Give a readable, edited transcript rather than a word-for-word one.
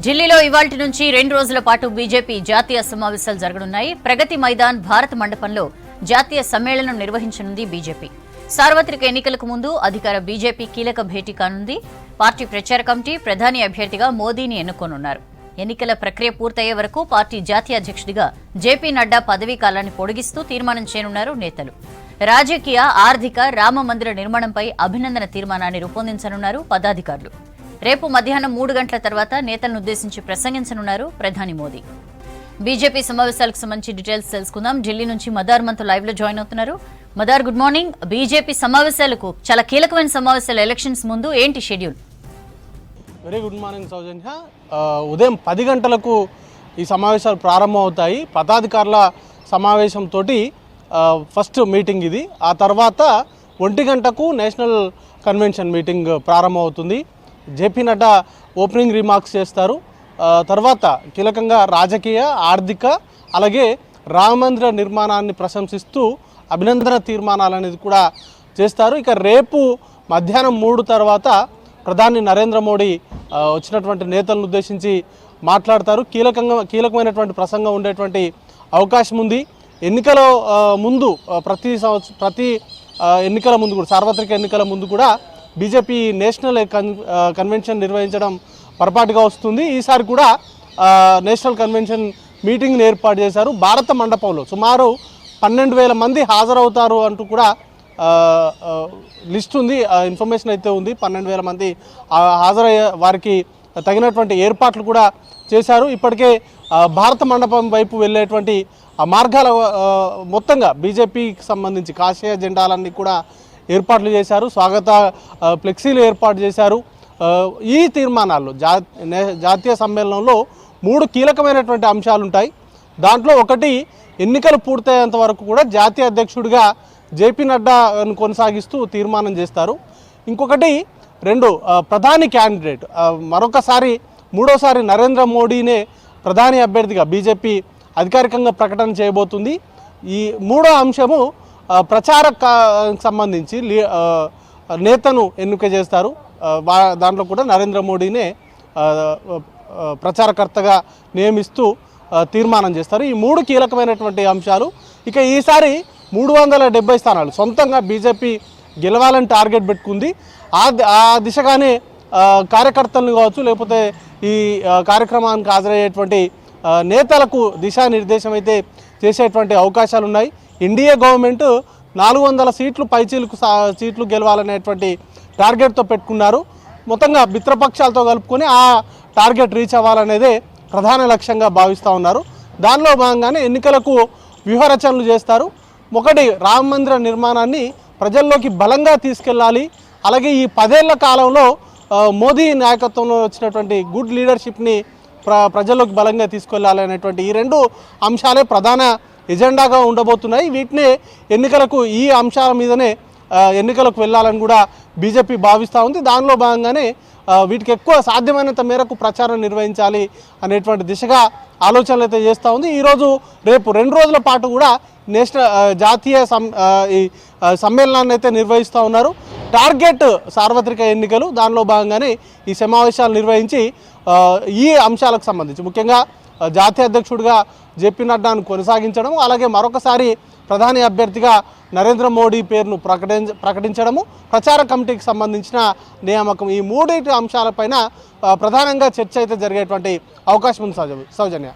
ఢిల్లీలో ఇవాల్టి నుంచి 2 రోజుల పాటు బీజేపీ జాతీయ సమావేశాలు జరగనున్నాయి. ప్రగతి మైదాన్ భారత్ మండపంలో జాతీయ సమ్మేళనం నిర్వహించనుంది బీజేపీ. సార్వత్రిక ఎన్నికలకు ముందు అధికార బీజేపీ కీలక భేటీ కానుంది. పార్టీ ప్రచార కమిటీ ప్రధాని అభ్యర్థిగా మోదీని ఎన్నుకోనున్నారు. ఎన్నికల ప్రక్రియ పూర్తయ్యే వరకు పార్టీ జాతీయ అధ్యక్షుడిగా జేపీ నడ్డా పదవీ కాలాన్ని పొడిగిస్తూ తీర్మానం చేయనున్నారు నేతలు. రాజకీయ, ఆర్థిక, రామ మందిర నిర్మాణంపై అభినందన తీర్మానాన్ని రూపొందించనున్నారు పదాధికారులు. రేపు మధ్యాహ్నం 3 గంటల తర్వాత నేతలను ఉద్దేశించి ప్రసంగించనున్నారు ప్రధాని మోదీ. బీజేపీ సమావేశాలకు సంబంధించి డీటెయిల్స్ తెలుసుకుందాం. ఢిల్లీ నుంచి మదార్ మనతో లైవ్ లో జాయిన్ అవుతున్నారు. Madar, good morning. బీజేపీ సమావేశాలకు చాలా కీలకమైన సమావేశాలు, ఎలక్షన్స్ ముందు ఏంటి షెడ్యూల్? వెరీ గుడ్ మార్నింగ్ సౌజన్య. ఉదయం 10 గంటలకు ఈ సమావేశాలు ప్రారంభం అవుతాయి. పదాధికారుల సమావేశంతో ఫస్ట్ మీటింగ్ ఇది. ఆ తర్వాత 1 గంటకు నేషనల్ కన్వెన్షన్ మీటింగ్ ప్రారంభం అవుతుంది. జేపీ నడ్డా ఓపెనింగ్ రిమార్క్స్ చేస్తారు. తర్వాత కీలకంగా రాజకీయ, ఆర్థిక, అలాగే రామమందిర నిర్మాణాన్ని ప్రశంసిస్తూ అభినందన తీర్మానాలు అనేది కూడా చేస్తారు. ఇక రేపు మధ్యాహ్నం 3 తర్వాత ప్రధాని నరేంద్ర మోడీ వచ్చినటువంటి నేతలను ఉద్దేశించి మాట్లాడతారు. కీలకమైనటువంటి ప్రసంగం ఉండేటువంటి అవకాశం ఉంది. ఎన్నికల ముందు ప్రతి ఎన్నికల ముందు కూడా, సార్వత్రిక ఎన్నికల ముందు కూడా బీజేపీ నేషనల్ కన్వెన్షన్ నిర్వహించడం పొరపాటుగా వస్తుంది. ఈసారి కూడా నేషనల్ కన్వెన్షన్ మీటింగ్ని ఏర్పాటు చేశారు. భారత మండపంలో సుమారు 12,000 మంది హాజరవుతారు అంటూ కూడా లిస్ట్ ఉంది, ఇన్ఫర్మేషన్ అయితే ఉంది. 12,000 మంది హాజరయ్యే వారికి తగినటువంటి ఏర్పాట్లు కూడా చేశారు. ఇప్పటికే భారత మండపం వైపు వెళ్ళేటువంటి మార్గాల మొత్తంగా బీజేపీకి సంబంధించి కాషాయ జెండాలన్నీ కూడా ఏర్పాట్లు చేశారు. స్వాగత ఫ్లెక్సీలు ఏర్పాటు చేశారు. ఈ తీర్మానాల్లో జాతీయ సమ్మేళనంలో 3 కీలకమైనటువంటి అంశాలు ఉంటాయి. దాంట్లో ఒకటి, ఎన్నికలు పూర్తయ్యేంత వరకు కూడా జాతీయ అధ్యక్షుడిగా జేపీ నడ్డాను కొనసాగిస్తూ తీర్మానం చేస్తారు. ఇంకొకటి 2, ప్రధాని క్యాండిడేట్ మరొకసారి మూడోసారి నరేంద్ర మోడీనే ప్రధాని అభ్యర్థిగా బీజేపీ అధికారికంగా ప్రకటన చేయబోతుంది. ఈ మూడో అంశము ప్రచారకు సంబంధించి నేతను ఎన్నిక చేస్తారు. దాంట్లో కూడా నరేంద్ర మోడీనే ప్రచారకర్తగా నియమిస్తూ తీర్మానం చేస్తారు. ఈ 3 కీలకమైనటువంటి అంశాలు. ఇక ఈసారి 370 స్థానాలు సొంతంగా బీజేపీ గెలవాలని టార్గెట్ పెట్టుకుంది. ఆ దిశగానే కార్యకర్తలను కావచ్చు, లేకపోతే ఈ కార్యక్రమానికి హాజరయ్యేటువంటి నేతలకు దిశానిర్దేశం అయితే చేసేటువంటి అవకాశాలు ఉన్నాయి. ఎన్డీఏ గవర్నమెంట్ 400 సీట్లు సీట్లు గెలవాలనేటువంటి టార్గెట్తో పెట్టుకున్నారు. మొత్తంగా మిత్రపక్షాలతో కలుపుకొని ఆ టార్గెట్ రీచ్ అవ్వాలనేదే ప్రధాన లక్ష్యంగా భావిస్తూ ఉన్నారు. దానిలో భాగంగానే ఎన్నికలకు వ్యూహరచనలు చేస్తారు. ఒకటి, రామ మందిర నిర్మాణాన్ని ప్రజల్లోకి బలంగా తీసుకెళ్ళాలి. అలాగే ఈ 10 ఏళ్ల కాలంలో మోదీ నాయకత్వంలో వచ్చినటువంటి గుడ్ లీడర్షిప్ని ప్రజల్లోకి బలంగా తీసుకెళ్ళాలి అనేటువంటి ఈ 2 అంశాలే ప్రధాన ఎజెండాగా ఉండబోతున్నాయి. వీటినే ఎన్నికలకు, ఈ అంశాల మీదనే ఎన్నికలకు వెళ్ళాలని కూడా బీజేపీ భావిస్తూ ఉంది. దానిలో భాగంగానే వీటికి ఎక్కువ సాధ్యమైనంత మేరకు ప్రచారం నిర్వహించాలి అనేటువంటి దిశగా ఆలోచనలు అయితే చేస్తూ ఉంది. ఈరోజు రేపు 2 రోజుల పాటు కూడా జాతీయ సమ్మేళనాన్ని అయితే నిర్వహిస్తూ ఉన్నారు. టార్గెట్ సార్వత్రిక ఎన్నికలు. దానిలో భాగంగానే ఈ సమావేశాలు నిర్వహించి ఈ అంశాలకు సంబంధించి ముఖ్యంగా జాతీయ అధ్యక్షుడిగా జేపీ నడ్డాను కొనసాగించడం, అలాగే మరొకసారి ప్రధాని అభ్యర్థిగా నరేంద్ర మోడీ పేరును ప్రకటించడము, ప్రచార కమిటీకి సంబంధించిన నియామకం, ఈ 3 అంశాలపైన ప్రధానంగా చర్చ అయితే జరిగేటువంటి అవకాశం ఉంది సౌజన్య.